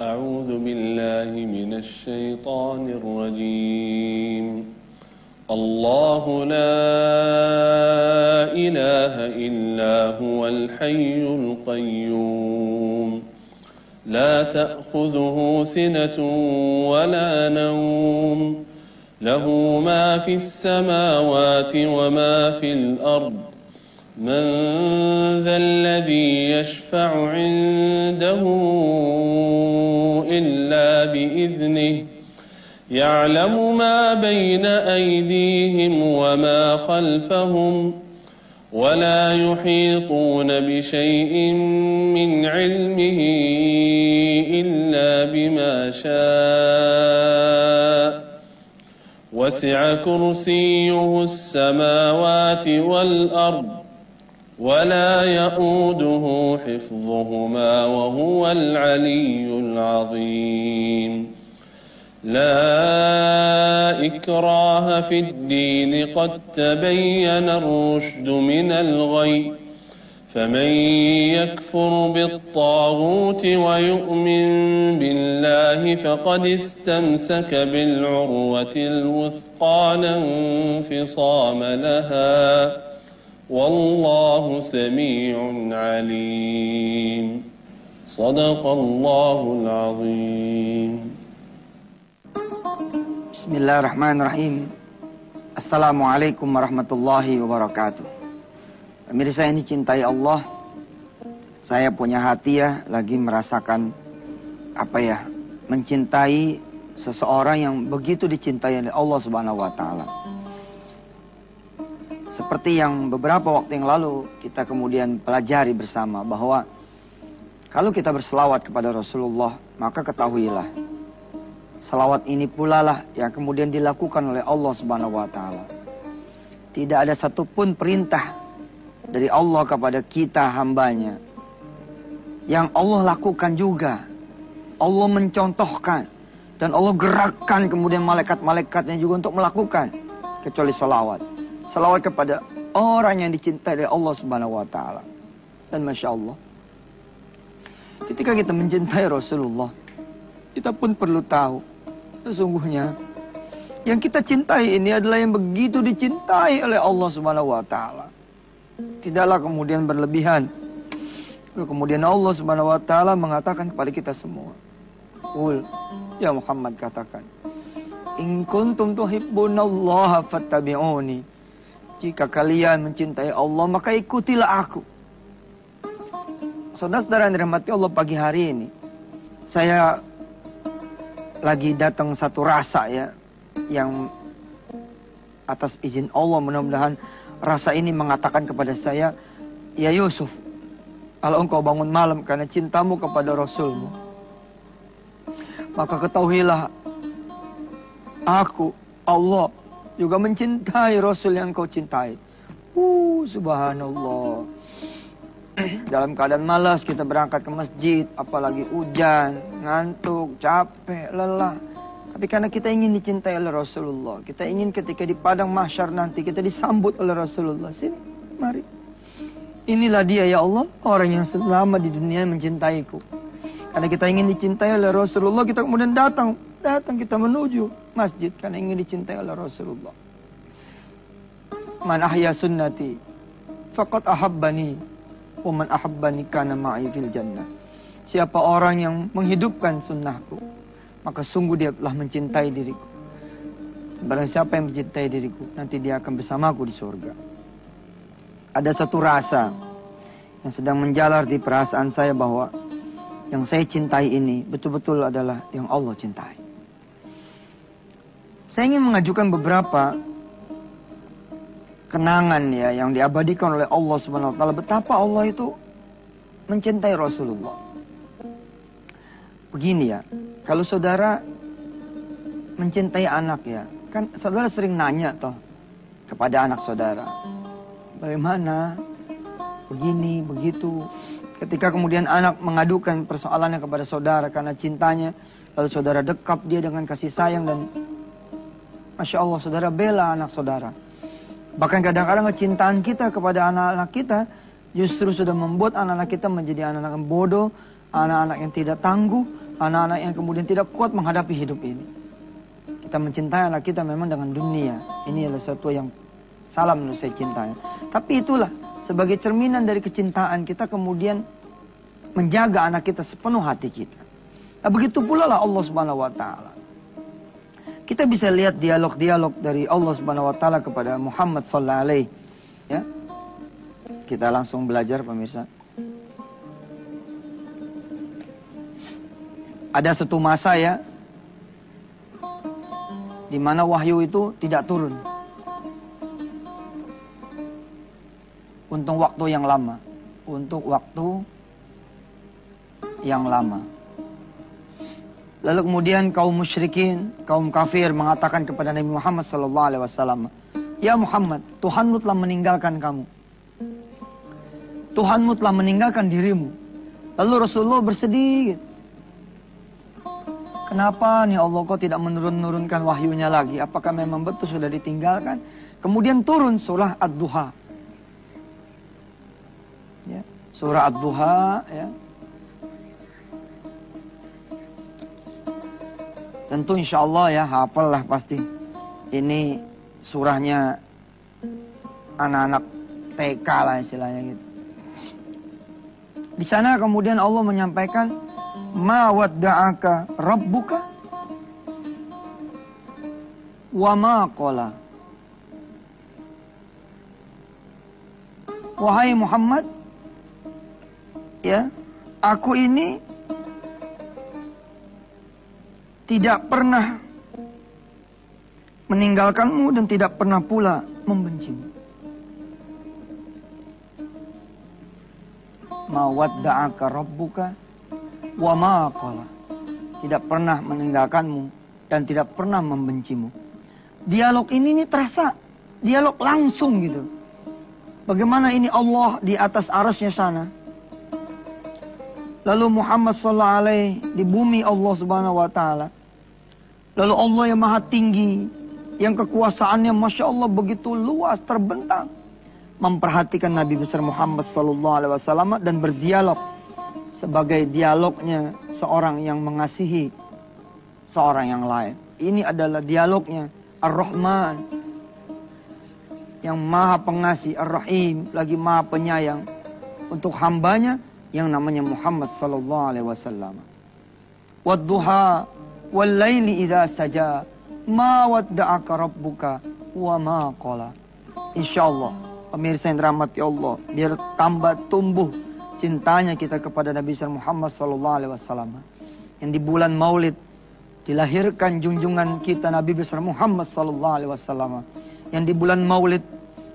أعوذ بالله من الشيطان الرجيم الله لا إله إلا هو الحي القيوم لا تأخذه سنة ولا نوم له ما في السماوات وما في الأرض من ذا الذي يشفع عنده إلا بإذنه يعلم ما بين أيديهم وما خلفهم ولا يحيطون بشيء من علمه إلا بما شاء وسع كرسيه السماوات والأرض ولا يؤوده حفظهما وهو العلي العظيم لا إكراه في الدين قد تبين الرشد من الغي فمن يكفر بالطاغوت ويؤمن بالله فقد استمسك بالعروة الوثقى لا انفصام لها والله سميع عليم صدق الله العظيم. Bismillahirrahmanirrahim. Assalamualaikum warahmatullahi wabarakatuh. Pemirsa yang dicintai Allah, saya punya hati ya, lagi merasakan mencintai seseorang yang begitu dicintai oleh Allah Subhanahu wa taala. Seperti yang beberapa waktu yang lalu kita kemudian pelajari bersama bahwa kalau kita berselawat kepada Rasulullah, maka ketahuilah selawat ini pula lah yang kemudian dilakukan oleh Allah Subhanahu wa taala. Tidak ada satupun perintah dari Allah kepada kita hambanya yang Allah lakukan juga. Allah mencontohkan dan Allah gerakkan kemudian malaikat-malaikatnya juga untuk melakukan kecuali salawat. Salawat kepada orang yang dicintai oleh Allah Subhanahu wa taala. Dan Masya Allah, ketika kita mencintai Rasulullah, kita pun perlu tahu sesungguhnya yang kita cintai ini adalah yang begitu dicintai oleh Allah Subhanahu wa taala. Tidaklah kemudian berlebihan. Kemudian Allah Subhanahu wa taala mengatakan kepada kita semua, "Qul ya Muhammad, katakan, in kuntum tuhibbunallaha fattabi'uni." Jika kalian mencintai Allah, maka ikutilah aku. Saudara-saudara yang dirahmati Allah, pagi hari ini saya lagi datang satu rasa ya, yang atas izin Allah mudah-mudahan rasa ini mengatakan kepada saya, "Ya Yusuf, kalau engkau bangun malam karena cintamu kepada Rasulmu, maka ketahuilah aku, Allah, juga mencintai Rasul yang kau cintai." Subhanallah. Dalam keadaan malas kita berangkat ke masjid, apalagi hujan, ngantuk, capek, lelah. Tapi karena kita ingin dicintai oleh Rasulullah, kita ingin ketika di padang mahsyar nanti kita disambut oleh Rasulullah. Sini, mari. Inilah dia ya Allah, orang yang selama di dunia mencintaiku. Karena kita ingin dicintai oleh Rasulullah, kita kemudian datang kita menuju masjid karena ingin dicintai oleh Rasulullah. Man ahya sunnati faqad ahabbani wa man ahabbani kana ma'i fil jannah. Siapa orang yang menghidupkan sunnahku, maka sungguh dia telah mencintai diriku. Barang siapa yang mencintai diriku, nanti dia akan bersamaku di surga. Ada satu rasa yang sedang menjalar di perasaan saya bahwa yang saya cintai ini betul-betul adalah yang Allah cintai. Saya ingin mengajukan beberapa kenangan ya yang diabadikan oleh Allah Subhanahu wa taala, betapa Allah itu mencintai Rasulullah. Begini ya, kalau saudara mencintai anak ya, kan saudara sering nanya toh kepada anak saudara, bagaimana, begini, begitu. Ketika kemudian anak mengadukan persoalannya kepada saudara karena cintanya, lalu saudara dekap dia dengan kasih sayang dan Masya Allah, saudara bela anak saudara. Bahkan kadang-kadang kecintaan kita kepada anak-anak kita justru sudah membuat anak-anak kita menjadi anak-anak yang bodoh, anak-anak yang tidak tangguh, anak-anak yang kemudian tidak kuat menghadapi hidup ini. Kita mencintai anak kita memang dengan dunia. Ini adalah sesuatu yang salah menurut saya cintanya. Tapi itulah sebagai cerminan dari kecintaan kita kemudian menjaga anak kita sepenuh hati kita. Nah, begitu pula lah Allah Subhanahu wa taala. Kita bisa lihat dialog-dialog dari Allah Subhanahu wa taala kepada Muhammad sallallahu alaihi, ya. Kita langsung belajar pemirsa. Ada satu masa ya di mana wahyu itu tidak turun. Untuk waktu yang lama. Untuk waktu yang lama. Lalu kemudian kaum musyrikin, kaum kafir mengatakan kepada Nabi Muhammad SAW, "Ya Muhammad, Tuhanmu telah meninggalkan kamu. Tuhanmu telah meninggalkan dirimu." Lalu Rasulullah bersedih. Kenapa nih Allah kok tidak menurunkan wahyunya lagi? Apakah memang betul sudah ditinggalkan? Kemudian turun surah Ad-Duha. Ya, surah Ad-Duha ya. Tentu insya Allah ya hafal lah pasti. Ini surahnya anak-anak TK lah istilahnya gitu. Di sana kemudian Allah menyampaikan ma wadda'aka rabbuka wa ma qala. Wahai Muhammad, ya, aku ini tidak pernah meninggalkanmu dan tidak pernah pula membencimu. Ma wadda'aka rabbuka wa ma qala. Tidak pernah meninggalkanmu dan tidak pernah membencimu. Dialog ini terasa dialog langsung gitu. Bagaimana ini Allah di atas arasnya sana. Lalu Muhammad sallallahu alaihi di bumi Allah Subhanahu wa taala. Lalu Allah yang maha tinggi, yang kekuasaannya Masya Allah begitu luas terbentang, memperhatikan Nabi besar Muhammad sallallahu alaihi wasallam dan berdialog sebagai dialognya seorang yang mengasihi seorang yang lain. Ini adalah dialognya Ar-Rahman, yang maha pengasih, Ar-Rahim, lagi maha penyayang untuk hambanya yang namanya Muhammad sallallahu alaihi wasallam. Wadduha wal laili idza saja ma wadda'aka rabbuka wa ma qala. Insyaallah pemirsa yang dirahmati Allah, biar tambah tumbuh cintanya kita kepada Nabi Muhammad sallallahu alaihi wasallam. Yang di bulan Maulid dilahirkan junjungan kita Nabi besar Muhammad sallallahu alaihi wasallam. Yang di bulan Maulid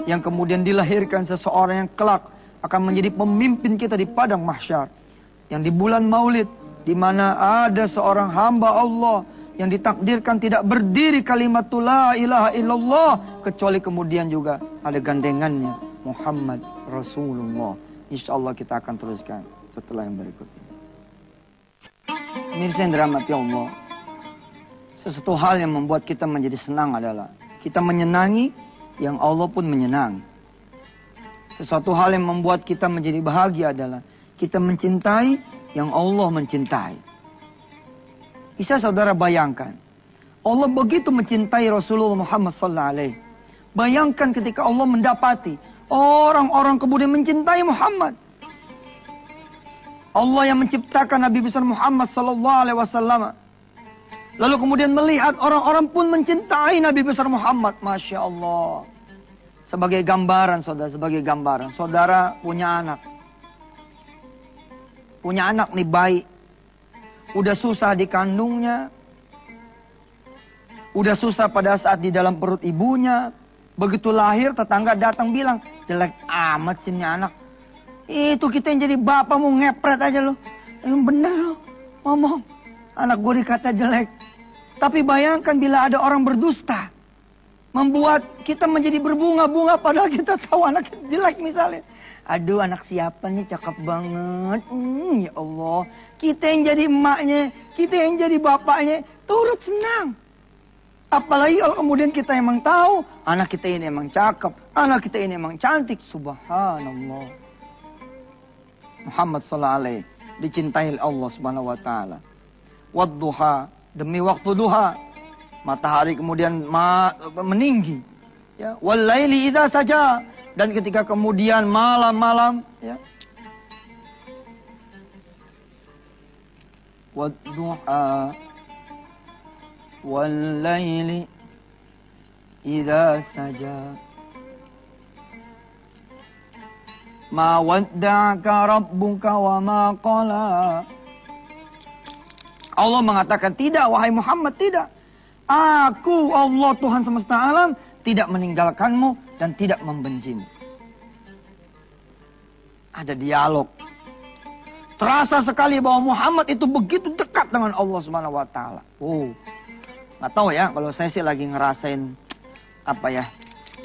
yang kemudian dilahirkan seseorang yang kelak akan menjadi pemimpin kita di padang mahsyar. Yang di bulan Maulid di mana ada seorang hamba Allah yang ditakdirkan tidak berdiri kalimatul la ilaha illallah kecuali kemudian juga ada gandengannya Muhammad Rasulullah. Insyaallah kita akan teruskan setelah yang berikut ini. Pemirsa yang dirahmati Allah, sesuatu hal yang membuat kita menjadi senang adalah kita menyenangi yang Allah pun menyenangi. Sesuatu hal yang membuat kita menjadi bahagia adalah kita mencintai yang Allah mencintai. Bisa saudara bayangkan, Allah begitu mencintai Rasulullah Muhammad SAW. Bayangkan ketika Allah mendapati orang-orang kemudian mencintai Muhammad. Allah yang menciptakan Nabi besar Muhammad SAW. Lalu kemudian melihat orang-orang pun mencintai Nabi besar Muhammad. Masya Allah. Sebagai gambaran saudara, sebagai gambaran. Saudara punya anak. Punya anak nih baik. Udah susah dikandungnya. Udah susah pada saat di dalam perut ibunya. Begitu lahir tetangga datang bilang, jelek amat sih ini anak. Itu kita yang jadi bapak mau ngepret aja loh. Yang bener loh ngomong. Anak gue dikata jelek. Tapi bayangkan bila ada orang berdusta. Membuat kita menjadi berbunga-bunga padahal kita tahu anak jelek misalnya. Aduh anak siapa nih cakep banget. Ya Allah. Kita yang jadi emaknya. Kita yang jadi bapaknya. Turut senang. Apalagi kalau kemudian kita emang tahu. Anak kita ini emang cakep. Anak kita ini emang cantik. Subhanallah. Muhammad sallallahu alaihi dicintai Allah subhanahu wa ta'ala. wadduha, demi waktu duha, matahari kemudian meninggi, ya, wallaili idza saja, dan ketika kemudian malam-malam, ya, wadduha wallaili idza saja, ma wadda'aka rabbuka wa ma qala. Allah mengatakan, tidak wahai Muhammad, tidak. Aku Allah Tuhan semesta alam tidak meninggalkanmu dan tidak membencimu. Ada dialog. Terasa sekali bahwa Muhammad itu begitu dekat dengan Allah Subhanahu wa taala. Oh. Nggak tahu ya, kalau saya sih lagi ngerasain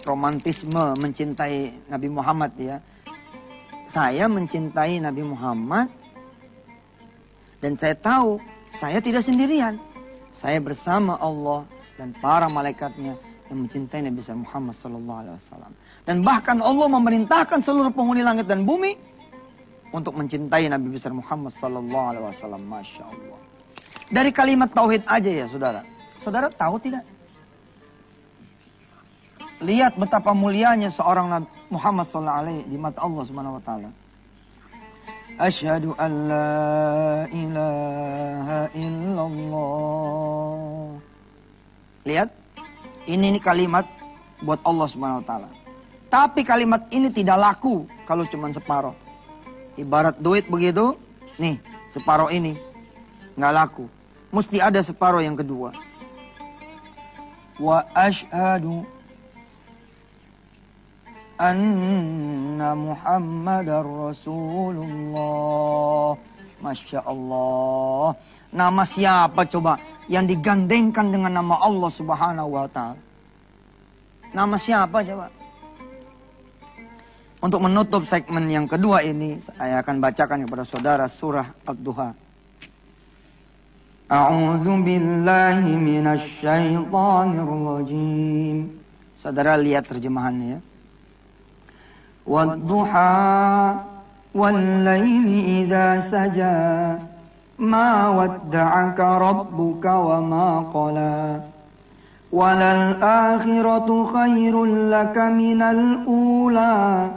romantisme mencintai Nabi Muhammad ya. Saya mencintai Nabi Muhammad dan saya tahu saya tidak sendirian. Saya bersama Allah dan para malaikatnya yang mencintai Nabi Muhammad SAW. Dan bahkan Allah memerintahkan seluruh penghuni langit dan bumi untuk mencintai Nabi besar Muhammad SAW. Masya Allah. Dari kalimat tauhid aja ya saudara. Saudara tahu tidak? Lihat betapa mulianya seorang Nabi Muhammad SAW di mata Allah Subhanahu wa taala. Asyhadu an la ilaha illallah. Lihat, ini kalimat buat Allah Subhanahu wa taala. Tapi kalimat ini tidak laku kalau cuma separuh. Ibarat duit begitu, nih, separuh ini nggak laku. Mesti ada separuh yang kedua. Wa asyhadu anna Muhammadar Rasulullah. Masya Allah. Nama siapa coba yang digandengkan dengan nama Allah Subhanahu wa ta'ala? Nama siapa coba? Untuk menutup segmen yang kedua ini, saya akan bacakan kepada saudara surah Ad-Duha. A'udzu billahi minasy syaithanir rajim. Saudara lihat terjemahannya ya. Wadduha wallaili idza saja ma wadda'aka rabbuka wa ma qala walal akhiratu khairul laka minal ula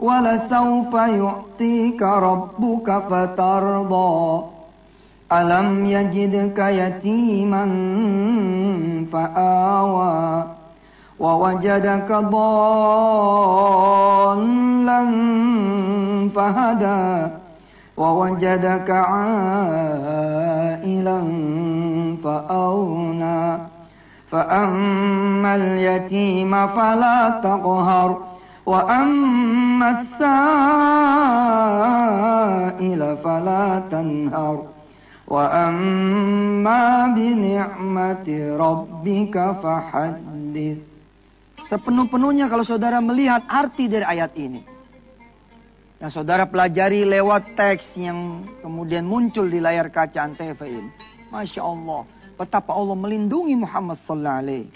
walasawfa yu'tika rabbuka fatarda alam yajidka yatiman fa'awa ووجدك ضالا فهدى ووجدك عائلا فأغنى فأما اليتيم فلا تقهر وأما السائل فلا تنهر وأما بنعمة ربك فحدث. Sepenuh-penuhnya kalau saudara melihat arti dari ayat ini, yang saudara pelajari lewat teks yang kemudian muncul di layar kaca Antv ini, Masya Allah, betapa Allah melindungi Muhammad sallallahu alaihi.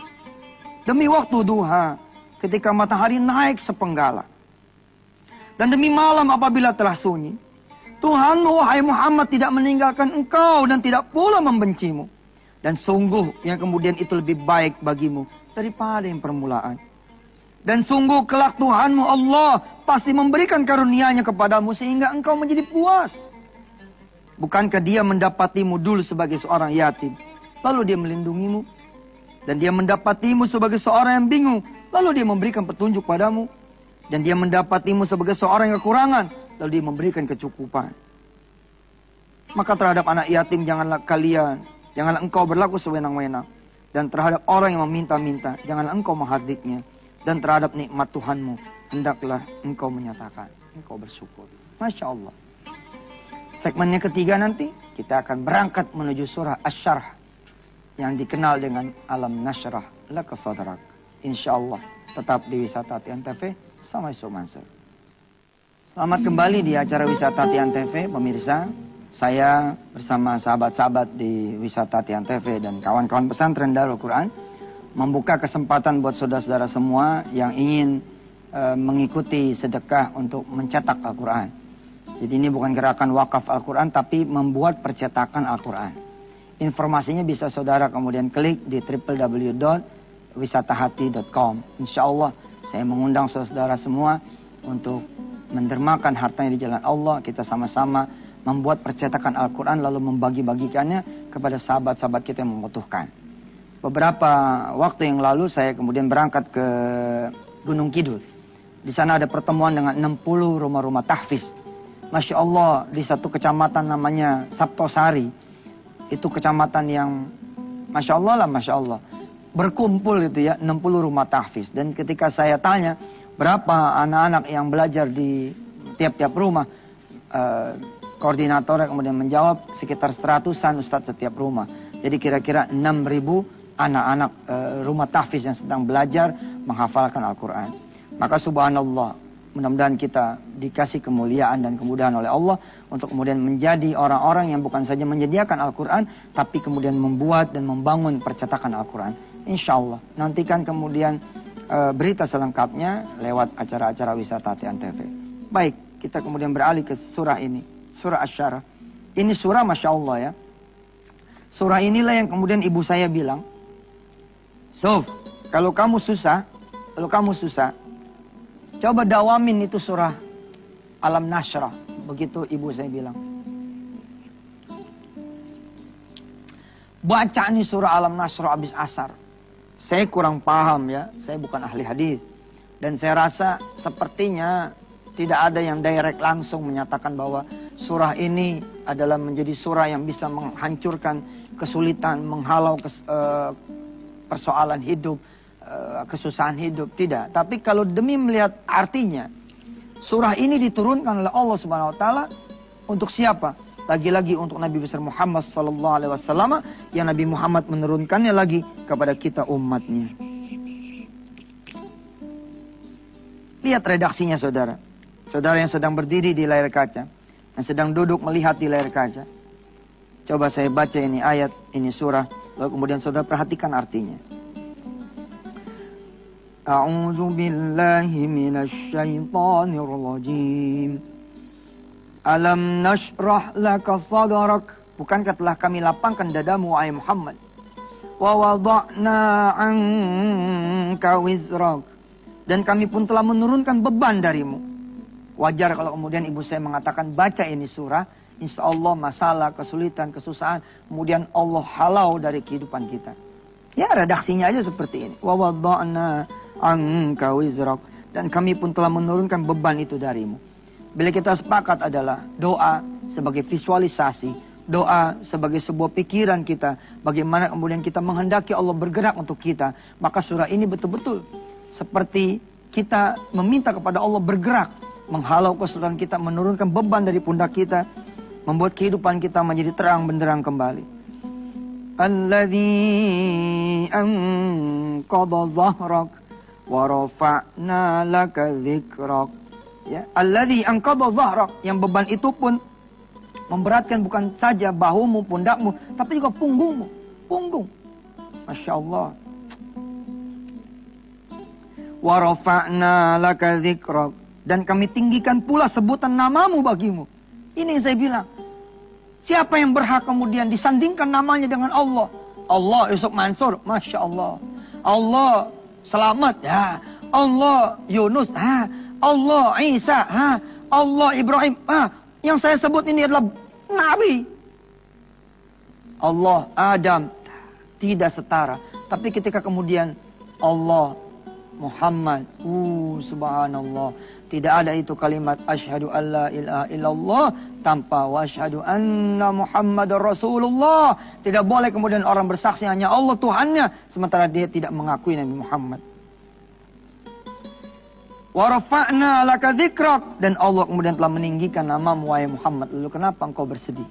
Demi waktu duha, ketika matahari naik sepenggala, dan demi malam apabila telah sunyi, Tuhan wahai Muhammad tidak meninggalkan engkau dan tidak pula membencimu. Dan sungguh yang kemudian itu lebih baik bagimu daripada yang permulaan. Dan sungguh kelak Tuhanmu Allah pasti memberikan karunia-Nya kepadamu sehingga engkau menjadi puas. Bukankah Dia mendapatimu dulu sebagai seorang yatim, lalu Dia melindungimu? Dan Dia mendapatimu sebagai seorang yang bingung, lalu Dia memberikan petunjuk padamu? Dan Dia mendapatimu sebagai seorang yang kekurangan, lalu Dia memberikan kecukupan. Maka terhadap anak yatim janganlah engkau berlaku sewenang-wenang. Dan terhadap orang yang meminta-minta, janganlah engkau menghardiknya. Dan terhadap nikmat Tuhanmu, hendaklah engkau menyatakan, engkau bersyukur. Masya Allah. Segmen yang ketiga nanti, kita akan berangkat menuju surah Asy-Syarh, yang dikenal dengan Alam Nashrah Laka Sadrak. Insya Allah, tetap di Wisata Hati Antv, sama Yusuf Mansur. Selamat kembali di acara Wisata Hati Antv, pemirsa. Saya bersama sahabat-sahabat di Wisata Hati Antv dan kawan-kawan pesantren Darul Quran membuka kesempatan buat saudara-saudara semua yang ingin mengikuti sedekah untuk mencetak Al-Quran. Jadi ini bukan gerakan wakaf Al-Quran tapi membuat percetakan Al-Quran. Informasinya bisa saudara kemudian klik di www.wisatahati.com. Insya Allah saya mengundang saudara semua untuk mendermakan hartanya di jalan Allah. Kita sama-sama membuat percetakan Al-Quran lalu membagi-bagikannya kepada sahabat-sahabat kita yang membutuhkan. Beberapa waktu yang lalu saya kemudian berangkat ke Gunung Kidul. Di sana ada pertemuan dengan 60 rumah-rumah tahfiz. Masya Allah, di satu kecamatan namanya Saptosari. Itu kecamatan yang Masya Allah lah, Masya Allah. Berkumpul itu ya, 60 rumah tahfiz. Dan ketika saya tanya, berapa anak-anak yang belajar di tiap-tiap rumah, koordinatornya kemudian menjawab sekitar 100-an ustadz setiap rumah. Jadi kira-kira 6.000 anak-anak rumah tahfiz yang sedang belajar menghafalkan Al-Quran. Maka subhanallah, mudah-mudahan kita dikasih kemuliaan dan kemudahan oleh Allah untuk kemudian menjadi orang-orang yang bukan saja menyediakan Al-Quran, tapi kemudian membuat dan membangun percetakan Al-Quran. Insya Allah. Nantikan kemudian berita selengkapnya lewat acara-acara wisata Antv. Baik, kita kemudian beralih ke surah ini. Surah Asy-Syarah. Ini surah Masya Allah ya. Surah inilah yang kemudian ibu saya bilang, Sof, kalau kamu susah, coba dawamin itu surah Alam Nashrah. Begitu ibu saya bilang. Baca nih surah Alam Nashrah habis asar. Saya kurang paham ya. Saya bukan ahli hadis. Dan saya rasa sepertinya tidak ada yang direct langsung menyatakan bahwa surah ini adalah menjadi surah yang bisa menghancurkan kesulitan, menghalau persoalan hidup, kesusahan hidup, tidak. Tapi kalau demi melihat artinya, surah ini diturunkan oleh Allah Subhanahu wa taala untuk siapa? Lagi-lagi untuk Nabi besar Muhammad sallallahu alaihi wasallam, yang Nabi Muhammad menurunkannya lagi kepada kita umatnya. Lihat redaksinya saudara. Saudara yang sedang berdiri di layar kaca, yang sedang duduk melihat di layar kaca. Coba saya baca ini ayat, ini surah, lalu kemudian saudara perhatikan artinya. A'udzu billahi minasy syaithanir rajim. Alam nashrah laka sadrak. Bukankah telah kami lapangkan dadamu wahai Muhammad? Wa wada'na 'anka wizrak. Dan kami pun telah menurunkan beban darimu. Wajar kalau kemudian ibu saya mengatakan baca ini surah, insya Allah masalah, kesulitan, kesusahan, kemudian Allah halau dari kehidupan kita. Ya redaksinya aja seperti ini. Wa wada'na 'anka wizrak. Dan kami pun telah menurunkan beban itu darimu. Bila kita sepakat adalah doa sebagai visualisasi, doa sebagai sebuah pikiran kita, bagaimana kemudian kita menghendaki Allah bergerak untuk kita, maka surah ini betul-betul seperti kita meminta kepada Allah bergerak, menghalau kesulitan kita, menurunkan beban dari pundak kita, membuat kehidupan kita menjadi terang benderang kembali. Alladzi anqadha dhahrak wa rafa'na laka dzikrak. Ya, alladzi anqadha dhahrak, yang beban itu pun memberatkan bukan saja bahumu, pundakmu, tapi juga punggungmu, punggung. Masya Allah. Wa rafa'na laka dzikrak, dan kami tinggikan pula sebutan namamu bagimu. Ini yang saya bilang. Siapa yang berhak kemudian disandingkan namanya dengan Allah? Allah Yusuf Mansur, Masya Allah. Allah Selamat, ya. Allah Yunus, ha. Allah Isa, ha. Allah Ibrahim, ha. Yang saya sebut ini adalah Nabi. Allah Adam, tidak setara. Tapi ketika kemudian Allah Muhammad, subhanallah, tidak ada itu kalimat asyhadu alla ilaha illallah tanpa wa asyhadu anna Muhammadar Rasulullah. Tidak boleh kemudian orang bersaksi hanya Allah Tuhannya sementara dia tidak mengakui Nabi Muhammad. Wa rafa'na laka dzikrak, dan Allah kemudian telah meninggikan namamu wahai Muhammad. Lalu kenapa engkau bersedih?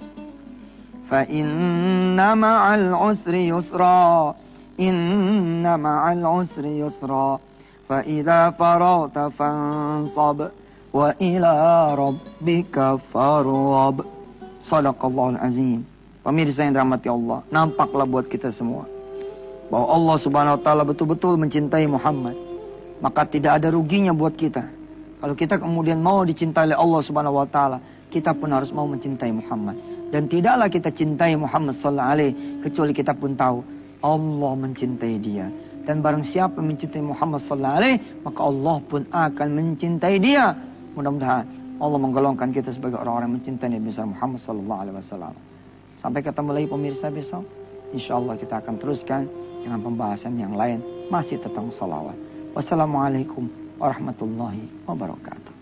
Fa inna ma'al usri yusra. Inna ma'al usri yusra. Fa idza faragta fansab wa ila rabbika farghab. Shadaqallahul azim. Pemirsa yang dirahmati Allah, nampaklah buat kita semua bahwa Allah Subhanahu wa taala betul-betul mencintai Muhammad. Maka tidak ada ruginya buat kita kalau kita kemudian mau dicintai oleh Allah Subhanahu wa taala, kita pun harus mau mencintai Muhammad. Dan tidaklah kita cintai Muhammad sallallahu alaihi kecuali kita pun tahu Allah mencintai dia. Dan barang siapa mencintai Muhammad sallallahu alaihi maka Allah pun akan mencintai dia. Mudah-mudahan Allah menggolongkan kita sebagai orang-orang yang mencintai Nabi Muhammad sallallahu alaihi wasallam. Sampai ketemu lagi pemirsa besok. Insyaallah kita akan teruskan dengan pembahasan yang lain masih tentang salawat. Wassalamualaikum warahmatullahi wabarakatuh.